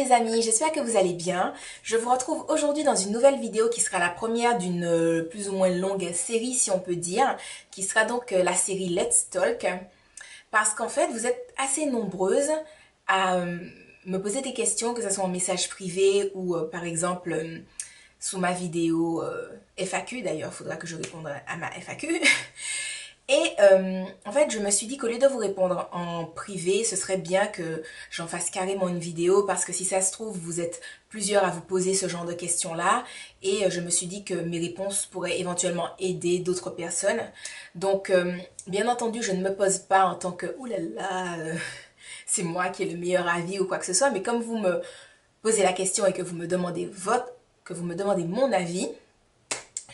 mes amis, j'espère que vous allez bien. Je vous retrouve aujourd'hui dans une nouvelle vidéo qui sera la première d'une plus ou moins longue série si on peut dire, qui sera donc la série Let's Talk. Parce qu'en fait, vous êtes assez nombreuses à me poser des questions, que ce soit en message privé ou par exemple sous ma vidéo FAQ. D'ailleurs, il faudra que je réponde à ma FAQ. Et en fait, je me suis dit qu'au lieu de vous répondre en privé, ce serait bien que j'en fasse carrément une vidéo parce que si ça se trouve, vous êtes plusieurs à vous poser ce genre de questions-là et je me suis dit que mes réponses pourraient éventuellement aider d'autres personnes. Donc, bien entendu, je ne me pose pas en tant que « oulala, c'est moi qui ai le meilleur avis » ou quoi que ce soit, mais comme vous me posez la question et que vous me demandez mon avis,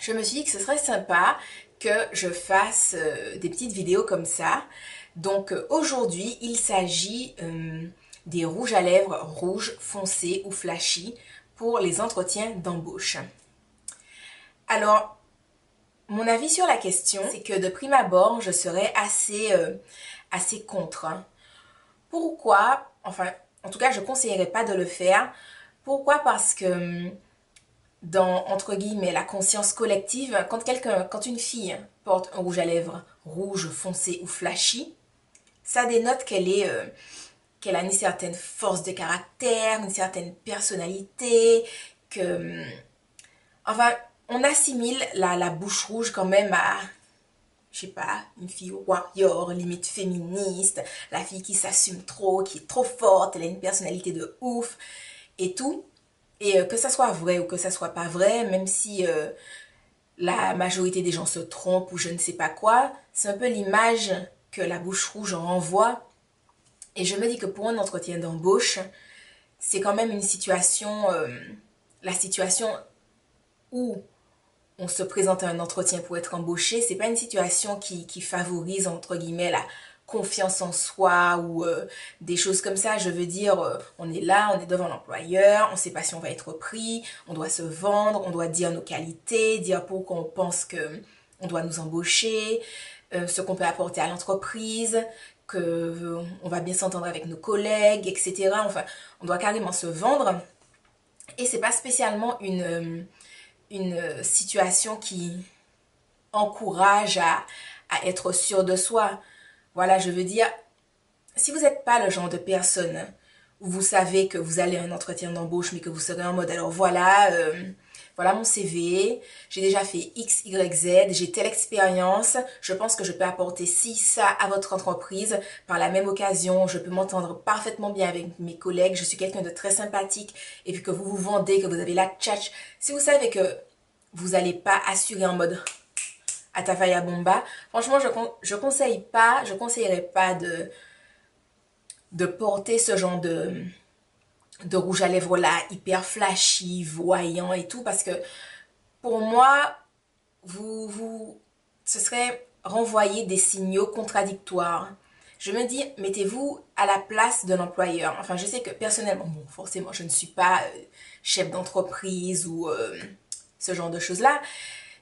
je me suis dit que ce serait sympa que je fasse des petites vidéos comme ça. Donc aujourd'hui, il s'agit des rouges à lèvres rouges, foncés ou flashy pour les entretiens d'embauche. Alors, mon avis sur la question, c'est que de prime abord, je serais assez contre. Pourquoi? Enfin, en tout cas, je ne conseillerais pas de le faire. Pourquoi? Parce que dans, entre guillemets, la conscience collective, quand une fille porte un rouge à lèvres rouge, foncé ou flashy, ça dénote qu'elle a une certaine force de caractère, une certaine personnalité, que, enfin, on assimile la bouche rouge quand même à, je sais pas, une fille warrior, limite féministe, la fille qui s'assume trop, qui est trop forte, elle a une personnalité de ouf et tout. Et que ça soit vrai ou que ça soit pas vrai, même si la majorité des gens se trompent ou je ne sais pas quoi, c'est un peu l'image que la bouche rouge renvoie. Et je me dis que pour un entretien d'embauche, c'est quand même une situation, la situation où on se présente à un entretien pour être embauché, c'est pas une situation qui favorise, entre guillemets, la confiance en soi ou des choses comme ça. Je veux dire, on est là, on est devant l'employeur, on sait pas si on va être pris, on doit se vendre, on doit dire nos qualités, dire pourquoi on pense que on doit nous embaucher, ce qu'on peut apporter à l'entreprise, que on va bien s'entendre avec nos collègues, etc. Enfin, on doit carrément se vendre. Et c'est pas spécialement une situation qui encourage à être sûr de soi. Voilà, je veux dire, si vous n'êtes pas le genre de personne où vous savez que vous allez à un entretien d'embauche, mais que vous serez en mode, alors voilà, voilà mon CV, j'ai déjà fait X, Y, Z, j'ai telle expérience, je pense que je peux apporter ci, ça à votre entreprise. Par la même occasion, je peux m'entendre parfaitement bien avec mes collègues, je suis quelqu'un de très sympathique, et puis que vous vous vendez, que vous avez la tchatch. Si vous savez que vous n'allez pas assurer en mode à Tafaya Bomba, franchement, je conseillerais pas de porter ce genre de rouge à lèvres là, hyper flashy, voyant et tout, parce que pour moi, ce serait renvoyer des signaux contradictoires. Je me dis, mettez-vous à la place de l'employeur. Enfin, je sais que personnellement, bon, forcément, je ne suis pas chef d'entreprise ou ce genre de choses-là,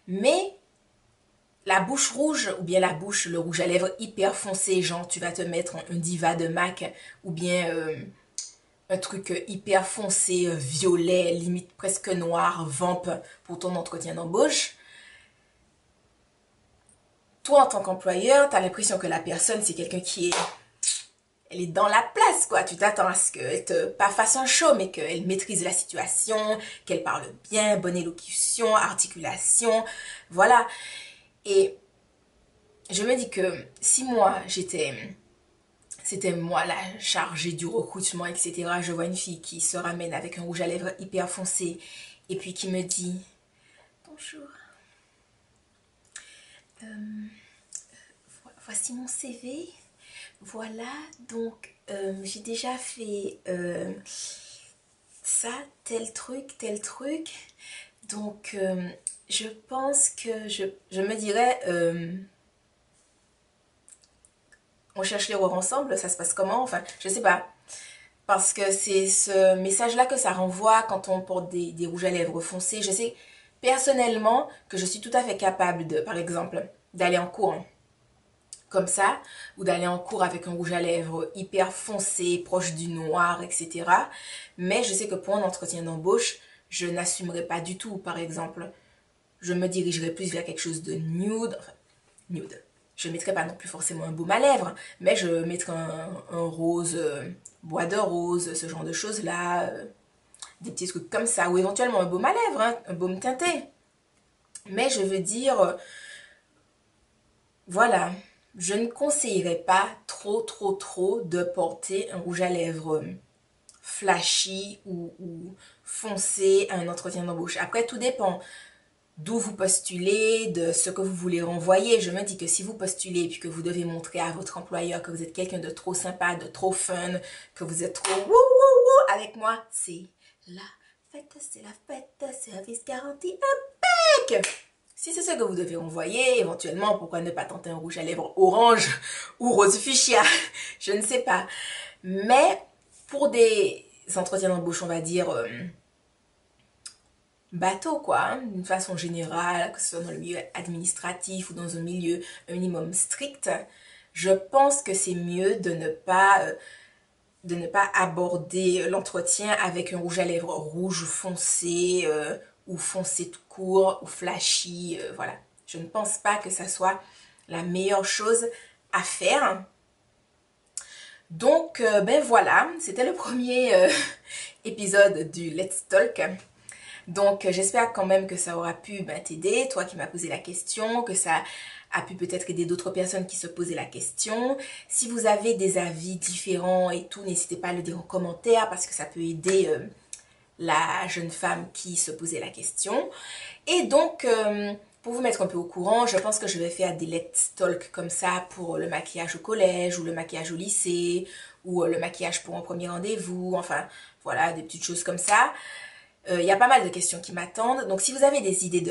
mais la bouche rouge ou bien le rouge à lèvres hyper foncé, genre tu vas te mettre un diva de MAC ou bien un truc hyper foncé, violet, limite presque noir, vamp pour ton entretien d'embauche. Toi, en tant qu'employeur, tu as l'impression que la personne, c'est quelqu'un elle est dans la place, quoi. Tu t'attends à ce qu'elle pas fasse un show, mais qu'elle maîtrise la situation, qu'elle parle bien, bonne élocution, articulation, voilà. Et je me dis que si moi, c'était moi la chargée du recrutement, etc. Je vois une fille qui se ramène avec un rouge à lèvres hyper foncé et puis qui me dit bonjour, euh, voici mon CV. Voilà, donc j'ai déjà fait ça, tel truc, tel truc. Donc je pense que je me dirais on cherche l'erreur ensemble, ça se passe comment? Enfin, je sais pas. Parce que c'est ce message-là que ça renvoie quand on porte des rouges à lèvres foncés. Je sais personnellement que je suis tout à fait capable de, par exemple, d'aller en cours comme ça, ou d'aller en cours avec un rouge à lèvres hyper foncé, proche du noir, etc. Mais je sais que pour un entretien d'embauche, je n'assumerai pas du tout, par exemple. Je me dirigerai plus vers quelque chose de nude, enfin, nude. Je ne mettrai pas non plus forcément un baume à lèvres, mais je mettrai un rose, bois de rose, ce genre de choses-là, des petits trucs comme ça, ou éventuellement un baume à lèvres, hein, un baume teinté. Mais je veux dire, voilà, je ne conseillerais pas trop de porter un rouge à lèvres flashy ou foncé à un entretien d'embauche. Après, tout dépend d'où vous postulez, de ce que vous voulez renvoyer. Je me dis que si vous postulez et puis que vous devez montrer à votre employeur que vous êtes quelqu'un de trop sympa, de trop fun, que vous êtes trop wouh avec moi, c'est la fête, service garanti impec. Si c'est ce que vous devez renvoyer, éventuellement, pourquoi ne pas tenter un rouge à lèvres orange ou rose fuchsia, je ne sais pas. Mais pour des entretiens d'embauche, on va dire bateau quoi, hein, d'une façon générale, que ce soit dans le milieu administratif ou dans un milieu un minimum strict, je pense que c'est mieux de ne pas aborder l'entretien avec un rouge à lèvres rouge foncé ou foncé tout court ou flashy, voilà. Je ne pense pas que ça soit la meilleure chose à faire. Donc, ben voilà, c'était le premier épisode du Let's Talk. Donc, j'espère quand même que ça aura pu t'aider, toi qui m'as posé la question, que ça a pu peut-être aider d'autres personnes qui se posaient la question. Si vous avez des avis différents et tout, n'hésitez pas à le dire en commentaire parce que ça peut aider la jeune femme qui se posait la question. Et donc, pour vous mettre un peu au courant, je pense que je vais faire des Let's Talk comme ça pour le maquillage au collège ou le maquillage au lycée ou le maquillage pour un premier rendez-vous, enfin voilà, des petites choses comme ça. Il y a pas mal de questions qui m'attendent, donc si vous avez des idées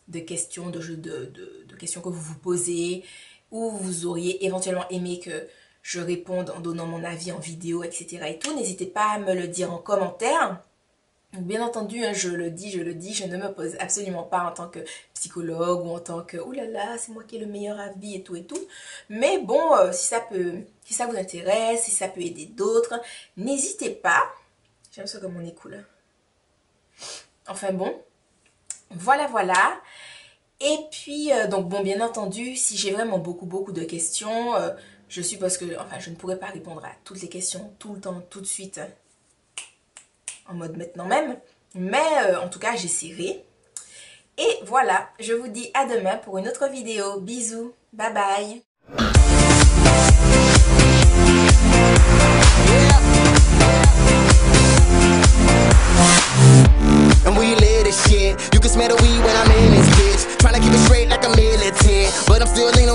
de questions, de questions que vous vous posez, ou vous auriez éventuellement aimé que je réponde en donnant mon avis en vidéo, etc. et tout, n'hésitez pas à me le dire en commentaire. Bien entendu, hein, je le dis, je ne me pose absolument pas en tant que psychologue ou en tant que « oh là là, c'est moi qui ai le meilleur avis et tout. » Mais bon, si ça vous intéresse, si ça peut aider d'autres, n'hésitez pas. J'aime ça comme on est cool. Enfin bon, voilà. Et puis, donc bon, bien entendu, si j'ai vraiment beaucoup de questions, je suppose que, enfin, je ne pourrais pas répondre à toutes les questions tout le temps, tout de suite, en mode maintenant même. Mais en tout cas, j'essaierai. Et voilà, je vous dis à demain pour une autre vidéo. Bisous, bye bye. You can smell the weed when I'm in this bitch. Tryna keep it straight like a militant, but I'm still in